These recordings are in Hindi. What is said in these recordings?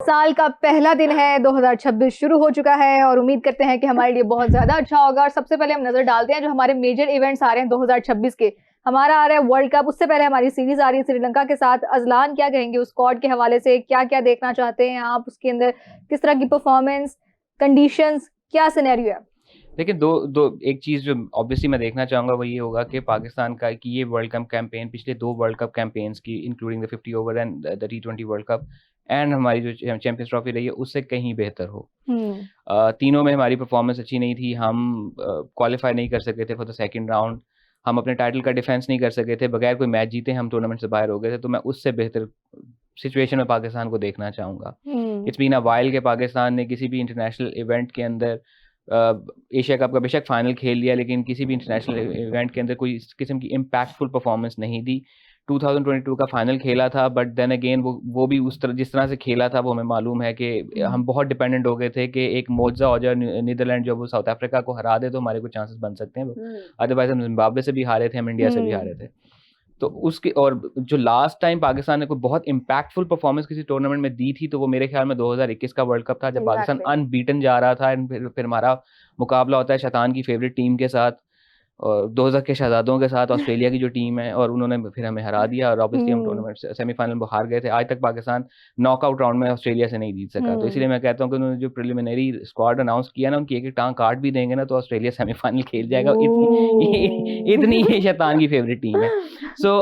साल का पहला दिन है, 2026 शुरू हो चुका है और उम्मीद करते हैं कि हमारे लिए बहुत ज्यादा अच्छा होगा। और सबसे पहले हम नजर डालते हैं जो हमारे मेजर इवेंट्स आ रहे हैं 2026 के। हमारा आ रहा है वर्ल्ड कप, उससे पहले हमारी सीरीज आ रही है श्रीलंका के साथ। अजलान क्या कहेंगे उस स्क्वाड के हवाले से, क्या क्या देखना चाहते हैं आप उसके अंदर, किस तरह की परफॉर्मेंस, कंडीशंस, क्या सिनेरियो है? देखिए दो दो एक चीज़ जो ऑब्वियसली मैं देखना चाहूँगा वो ये होगा कि पाकिस्तान का कि ये वर्ल्ड कप कैंपेन पिछले 2 वर्ल्ड कप कैंपेन्स की including the 50 over and the T20 world cup and हमारी जो चैंपियंस ट्रॉफी रही है उससे कहीं बेहतर हो। तीनों में हमारी परफॉर्मेंस अच्छी नहीं थी। हम क्वालिफाई नहीं कर सके थे फॉर द सेकंड राउंड। हम अपने टाइटल का डिफेंस नहीं कर सके थे। बगैर कोई मैच जीते हम टूर्नामेंट से बाहर हो गए थे। तो मैं उससे बेहतर सिचुएशन में पाकिस्तान को देखना चाहूँगा। इट्स बीन अ वाइल के पाकिस्तान ने किसी भी इंटरनेशनल इवेंट के अंदर एशिया कप का बेशक फाइनल खेल लिया लेकिन किसी भी इंटरनेशनल इवेंट के अंदर कोई इस किस्म की इम्पैक्टफुल परफॉर्मेंस नहीं दी। 2022 का फाइनल खेला था बट देन अगेन वो भी उस तरह जिस तरह से खेला था वो हमें मालूम है कि हम बहुत डिपेंडेंट हो गए थे कि एक मोजा हो जाए नीदरलैंड जो वो साउथ अफ्रीका को हरा दे तो हमारे कुछ चांसेस बन सकते हैं। अदरवाइज हम जिम्बाब्वे से भी हारे थे, हम इंडिया से भी हारे थे। तो उसके और जो लास्ट टाइम पाकिस्तान ने कोई बहुत इम्पैक्टफुल परफॉर्मेंस किसी टूर्नामेंट में दी थी तो वो मेरे ख्याल में 2021 का वर्ल्ड कप था जब पाकिस्तान अनबीटन जा रहा था। एंड फिर हमारा मुकाबला होता है शैतान की फेवरेट टीम के साथ और 2000 के शहजादों के साथ ऑस्ट्रेलिया की जो टीम है और उन्होंने फिर हमें हरा दिया और ऑब्वियसली हम टूर्नामेंट सेमीफाइनल में हार गए थे। आज तक पाकिस्तान नॉकआउट राउंड में ऑस्ट्रेलिया से नहीं जीत सका। तो इसलिए मैं कहता हूँ कि उन्होंने जो प्रिलिमिनरी स्क्वाड अनाउंस किया ना उनकी एक टांग काट भी देंगे ना तो ऑस्ट्रेलिया सेमीफाइनल खेल जाएगा। इतनी ये शैतान की फेवरेट टीम है। सो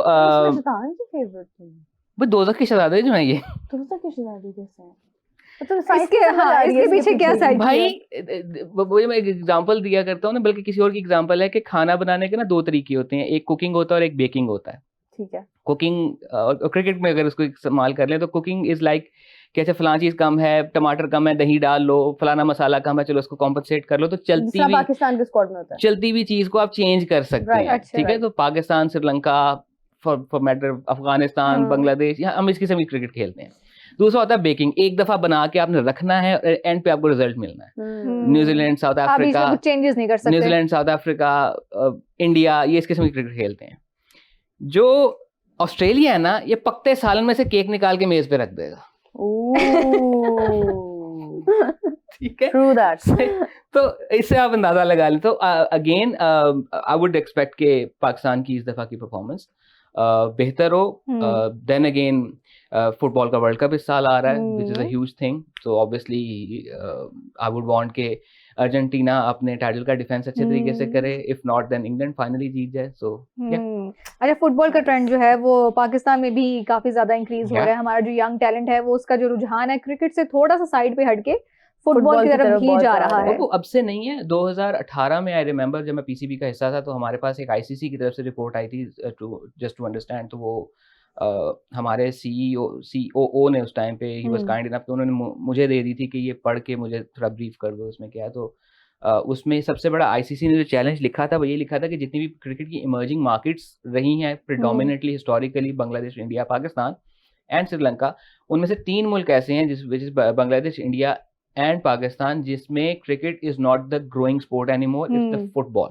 शैतान की फेवरेट टीम वो 2000 के शहजादे जो है ये 2000 के शहजादे कैसे हैं? इसके पीछे क्या साइड भाई वही मैं एक एग्जांपल दिया करता हूँ ना, बल्कि किसी और की एग्जांपल है कि खाना बनाने के ना 2 तरीके होते हैं, एक कुकिंग होता है और एक बेकिंग होता है। ठीक है। कुकिंग और क्रिकेट में अगर उसको इस्तेमाल कर लें तो कुकिंग इज लाइक कैसे फलां चीज कम है, टमाटर कम है, दही डाल लो, फलाना मसाला कम है, चलो उसको कॉम्पनसेट कर लो। तो पाकिस्तान के स्क्वाड में होता है, चलती हुई चीज को आप चेंज कर सकते हैं। ठीक है, तो पाकिस्तान, श्रीलंका, फॉर मैटर अफगानिस्तान, बांग्लादेश, यहाँ हम इस किस्म की क्रिकेट खेलते हैं। दूसरा होता है बेकिंग, एक दफा बना के आपने रखना है, एंड पे आपको रिजल्ट मिलना है। न्यूजीलैंड, साउथ अफ्रीका, चेंजेस नहीं कर सकते। न्यूजीलैंड, साउथ अफ्रीका, इंडिया, ये इस किस्म की क्रिकेट खेलते हैं। जो ऑस्ट्रेलिया है ना, ये पकते सालन में से केक निकाल के मेज पे रख देगा। ठीक है, ट्रू दैट। तो इससे आप अंदाजा लगा लें। तो अगेन आई वुड एक्सपेक्ट के पाकिस्तान की इस दफा की परफॉर्मेंस बेहतर हो। देन अगेन फुटबॉल का वर्ल्ड कप इस साल आ रहा है which is a huge thing. So obviously I would want के अर्जेंटीना अपने टाइटल का डिफेंस अच्छे तरीके से करे, if not then England finally जीत जाए। सो अच्छा, फुटबॉल का ट्रेंड जो है वो पाकिस्तान में भी काफी ज्यादा इंक्रीज हो रहा है। हमारा जो यंग टैलेंट है वो उसका जो रुझान है क्रिकेट से थोड़ा सा साइड पे हटके फुटबॉल की तरफ ही जा रहा है। वो अब से नहीं है, 2018 में आई रिमेम्बर जब मैं पीसीबी का हिस्सा था तो हमारे पास एक आईसीसी की तरफ से रिपोर्ट आई थी जस्ट टू अंडरस्टैंड। तो वो हमारे सीओओ ने उस टाइम पे ही वाज काइंड इनफ, तो उन्होंने मुझे दे दी थी कि ये पढ़ के मुझे थोड़ा ब्रीफ कर दो उसमें क्या है। तो उसमें सबसे बड़ा आईसीसी ने जो चैलेंज लिखा था वो ये लिखा था कि जितनी भी क्रिकेट की इमर्जिंग मार्केट्स रही हैं predominantly historically, Bangladesh, India, Pakistan and Sri Lanka, उनमें से 3 मुल्क ऐसे हैं जिस बांग्लादेश, इंडिया एंड पाकिस्तान जिसमें cricket is not the growing sport anymore, it's the football.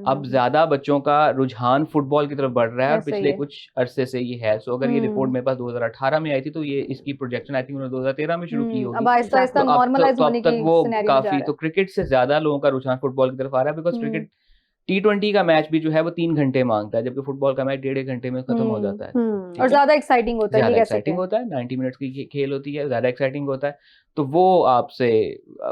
अब ज्यादा बच्चों का रुझान फुटबॉल की तरफ बढ़ रहा है और पिछले कुछ अरसे से ये है। सो अगर ये रिपोर्ट मेरे पास 2018 में आई थी तो ये इसकी प्रोजेक्शन आई थिंक उन्होंने 2013 में शुरू की होगी। अब आहिस्ता-आहिस्ता नॉर्मलाइज होने की वो काफी, तो क्रिकेट से ज्यादा लोगों का रुझान फुटबॉल की तरफ आ रहा है बिकॉज क्रिकेट T20 का मैच भी जो है वो 3 घंटे मांगता है जबकि फुटबॉल का मैच 1.5 घंटे में खत्म हो जाता है। और ज्यादा एक्साइटिंग होता है, ज्यादा एक्साइटिंग होता है, 90 मिनट्स की खेल होती है, ज्यादा एक्साइटिंग होता है। तो वो आपसे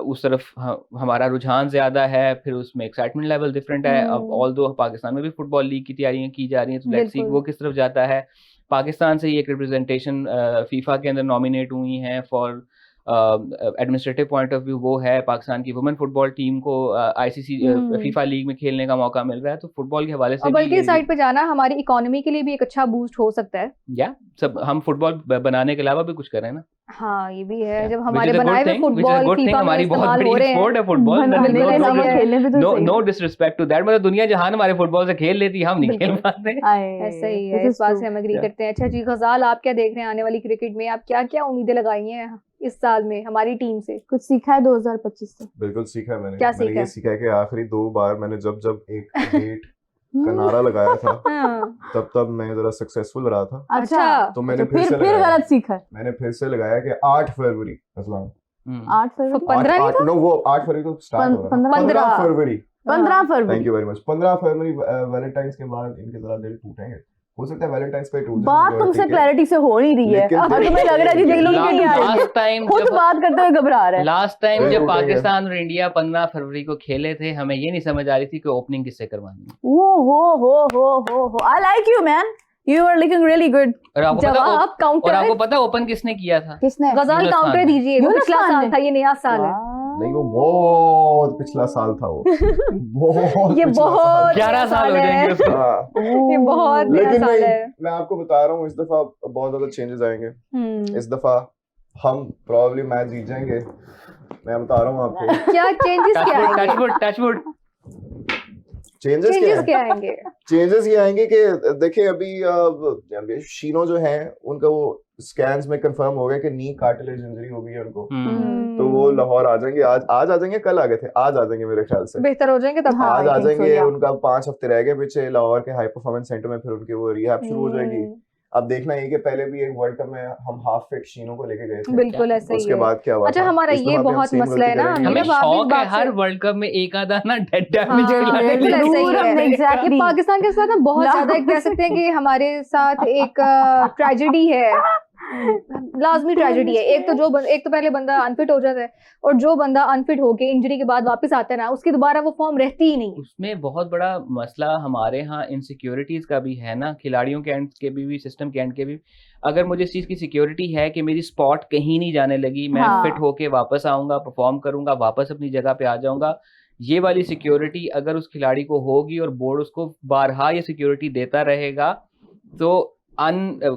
उस तरफ हमारा रुझान ज्यादा है, फिर उसमें एक्साइटमेंट लेवल डिफरेंट है। अब ऑल्दो पाकिस्तान में भी फुटबॉल लीग की तैयारियां की जा रही हैं, तो लेट्स सी वो किस तरफ जाता है। पाकिस्तान से ये एक रिप्रेजेंटेशन फीफा के अंदर नॉमिनेट हुई हैं for administrative point of view, वो है पाकिस्तान की वुमेन फुटबॉल टीम को आईसीसी फीफा लीग में खेलने का मौका मिल रहा है। तो फुटबॉल के हवाले से बल्कि साइड पे जाना हमारी इकोनॉमी के लिए भी एक अच्छा बूस्ट हो सकता है। या सब हम फुटबॉल बनाने के अलावा भी कुछ करें ना। हाँ, ये भी है। जब हमारे बनाए हुए फुटबॉल फीफा में इस्तेमाल हो रहे हैं, स्पोर्ट है football, no disrespect to that, मतलब दुनिया जहान हमारे फुटबॉल से खेल लेती है, हम नहीं खेल पाते। ऐसा ही है, इस बात से हम एग्री करते हैं। अच्छा जी गजाल, आप क्या देख रहे हैं आने वाली क्रिकेट में? आप क्या क्या उम्मीदें लगाई हैं इस साल में हमारी टीम से? कुछ सीखा है 2025 से? बिल्कुल सीखा है मैंने। क्या मैंने ये सीखा है कि आखिरी 2 बार मैंने जब एक डेट हम्म। का नारा लगाया था, हाँ, तब मैं जरा सक्सेसफुल रहा था। अच्छा। तो मैंने तो फिर लगाया। गलत सीखा है। मैंने फिर से लगाया कि 8 फरवरी असलाम 8 फरवरी 15 नहीं था? नो वो 8 फरवरी को स्टार्ट हो रहा था। 15 फरवरी 15 फरवरी। Thank you very much. 15 फरवरी वैलेंटाइंस के बाद इनके जरा दिल टूटेंगे, हो सकता है वैलेंटाइंस पे टूट जाए। बात तुमसे क्लैरिटी से हो नहीं रही है लेकिन और तुम्हें लग रहा है कि दिल उनके नहीं आ रही है। लास्ट टाइम खुद बात करते हुए घबरा रहा है। लास्ट टाइम बिल्कुल, जब ठीक है। पाकिस्तान और इंडिया 15 फरवरी को खेले थे, हमें ये नहीं समझ आ रही थी कि ओपनिंग किससे करवानी है। हो I like you man, you are looking really good. और आपको पता जवाब और काउंटर आपको पता ओपन किसने किया था? किसने? गजाल यूनुस काउंटर खान ने। दीजिए, वो यूनुस पिछला खान साल ने? था, ये नया साल है। नहीं वो बहुत पिछला साल था वो बहुत ये पिछला बहुत साल था। 11 साल हो जाएंगे उसको। हाँ, ये बहुत नया लेकिन साल नहीं, है। मैं आपको बता रहा हूँ इस दफा बहुत ज्यादा चेंजेस आएंगे। हम्म। इस दफा हम प्रॉब्ली मैच जीत जाएंगे, मैं बता रहा हूँ आपको। क्या चेंजेस क्या आएंगे? टचवुड चेंजेस क्या चेंजेस है? क्या आएंगे? चेंजेस ये आएंगे कि देखिए अभी शीनो जो है उनका वो स्कैन्स में कंफर्म हो गया कि नी कार्टिलेज इंजरी हो गई है उनको, तो वो लाहौर आ जाएंगे। आज आ जाएंगे, कल आ गए थे, आज आ जाएंगे मेरे ख्याल से। बेहतर हो जाएंगे तब। हाँ, आज I आ think so, जाएंगे। yeah. उनका 5 हफ्ते रह गए पीछे लाहौर के हाई परफॉर्मेंस सेंटर में, फिर उनकी वो रिहैब शुरू हो जाएगी। अब देखना ये कि पहले भी एक वर्ल्ड कप में हम हाफ फिट शीनो को लेके गए थे, बिल्कुल ऐसा ही उसके है। बाद क्या हुआ अच्छा, था? हमारा इस ये दफा भी हम बहुत same मसला है गलती ना, करेंगे। हमें नीरज, आप इस शौक है बात से- हर वर्ल्ड कप में एक आधा ना डेड डैमेज हाँ, खिलाड़ी बिल्कुल लेके ऐसा ही आए। है। Exactly. ये पाकिस्तान के साथ ना बहुत ज्यादा एक कह सकते हैं कि हमारे साथ एक ट्रेजेडी है, लाजमी ट्रेजेडी है। एक तो पहले बंदा अनफिट हो जाता है, और जो बंदा अनफिट होके इंजरी के बाद वापस आता है ना, उसकी दोबारा वो फॉर्म रहती ही नहीं है। उसमें बहुत बड़ा मसला हमारे यहाँ इनसिक्योरिटीज का भी है ना, खिलाड़ियों के एंड के भी सिस्टम के एंड के भी। अगर मुझे इस चीज की सिक्योरिटी है कि मेरी स्पॉट कहीं नहीं जाने लगी, मैं हाँ। फिट होके वापस आऊंगा, परफॉर्म करूंगा, वापस अपनी जगह पे आ जाऊंगा, ये वाली सिक्योरिटी अगर उस खिलाड़ी को होगी और बोर्ड उसको बारहा ये सिक्योरिटी देता रहेगा, तो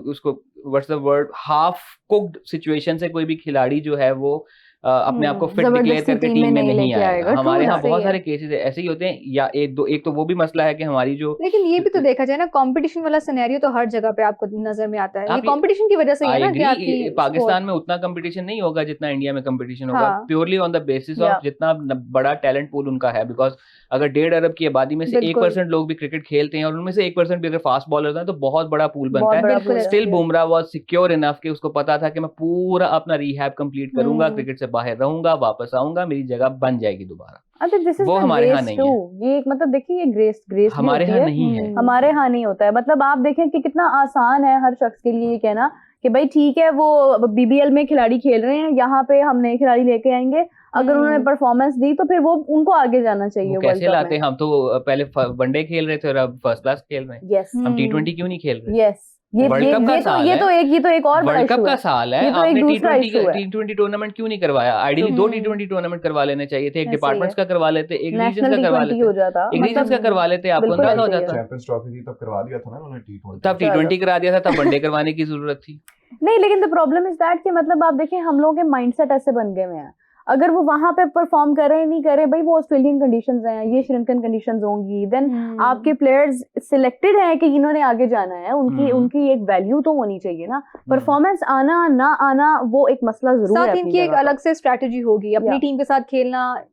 उसको what's the word half cooked situation से कोई भी खिलाड़ी जो है वो अपने आप को फिट डिक्लेयर जबरदस्ती करके टीम टीम में में नहीं नहीं लेके आएगा। आएगा। हमारे True, यहाँ सही बहुत है। सारे केसेस ऐसे ही होते हैं। या एक तो वो भी मसला है कि हमारी जो लेकिन ये भी तो देखा जाए ना, कंपटीशन वाला सिनेरियो तो हर जगह पे आपको नजर में आता है। ये आप ये- कंपटीशन की वजह से ही है आई ना कि आपकी एग्री, पाकिस्तान में उतना कंपटीशन नहीं होगा जितना इंडिया में कंपटीशन होगा, हाँ। Purely on the basis Yeah. Of जितना बड़ा टैलेंट पूल उनका है। बिकॉज अगर 1.5 अरब की आबादी में से बिल्कुल। 1% लोग भी क्रिकेट खेलते हैं और उनमें से 1% भी अगर फास्ट बॉलर हैं, तो बहुत बड़ा पूल बहुत बनता बड़ा है। बिल्कुल pool है। Still Bumrah was secure enough कि उसको पता था कि मैं पूरा अपना रिहैब कंप्लीट करूंगा, हम्म। क्रिकेट से बाहर रहूंगा, वापस आऊंगा, मेरी जगह बन जाएगी दोबारा। I think this is वो the हमारे यहाँ grace नहीं too. ये एक मतलब देखिए ये ग्रेस भी हमारे होती यहाँ है। नहीं है। हमारे यहाँ नहीं होता है। मतलब आप देखें कि कितना आसान है हर शख्स के लिए ये कहना कि भाई ठीक है वो बीबीएल में खिलाड़ी खेल रहे हैं, यहाँ पे हम नए खिलाड़ी लेके आएंगे, अगर उन्होंने परफॉर्मेंस दी तो फिर वो उनको आगे जाना चाहिए वो वर्ल्ड कैसे कप लाते में। हैं? हम तो पहले वनडे खेल रहे थे और अब फर्स्ट क्लास खेल रहे हैं। यस हम T20 क्यों नहीं खेल रहे? यस वर्ल्ड कप का साल ये है। तो एक और बड़ा वर्ल्ड कप इशू का है। साल है, ये तो एक आपने दूसरा issue है। T20 टूर्नामेंट क्यों नहीं करवाया? आइडियली 2 हम्म। T20 टूर्नामेंट करवा लेने चाहिए थे। एक ऐसे ही डिपार्टमेंट्स का करवा लेते, एक रीजन नेशनल का करवा T20 लेते, हो जाता। एक रीजन का करवा लेते, आपको बिल्कुल अंदाजा हो ऐसे ही है। जाता। चैंपियंस ट्रॉफी थी तब करवा दिया था ना उन्होंने T20। तब T20 करा दिया था, तब वनडे करवाने की जरूरत थी। नहीं, लेकिन द प्रॉब्लम इज दैट कि मतलब आप देखें हम लोगों के माइंडसेट ऐसे बन गए हुए हैं, अगर वो वहां पे परफॉर्म कर रहे हैं नहीं कर रहे, भाई वो ऑस्ट्रेलियन कंडीशंस हैं, ये श्रीलंकन कंडीशंस होंगी, देन आपके प्लेयर्स सिलेक्टेड हैं कि इन्होंने आगे जाना है, उनकी एक वैल्यू तो होनी चाहिए ना। परफॉर्मेंस आना ना आना वो एक मसला जरूर है साथ अपनी इनकी एक जगह पर। अलग से स्ट्रैटेजी होगी, अपनी Yeah. टीम के साथ खेलना,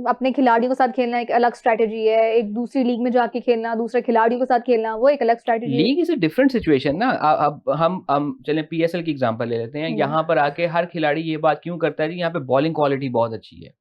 अपने खिलाड़ियों के साथ खेलना एक अलग स्ट्रैटेजी है, एक दूसरी लीग में जाके खेलना, दूसरे खिलाड़ियों के साथ खेलना, वो एक अलग स्ट्रैटेजी है। League is a different situation ना। अब हम चलें PSL की एग्जांपल ले लेते हैं। यहाँ पर आके हर खिलाड़ी ये बात क्यों करता है जी यहाँ पे बॉलिंग क्वालिटी बहुत अच्छी है,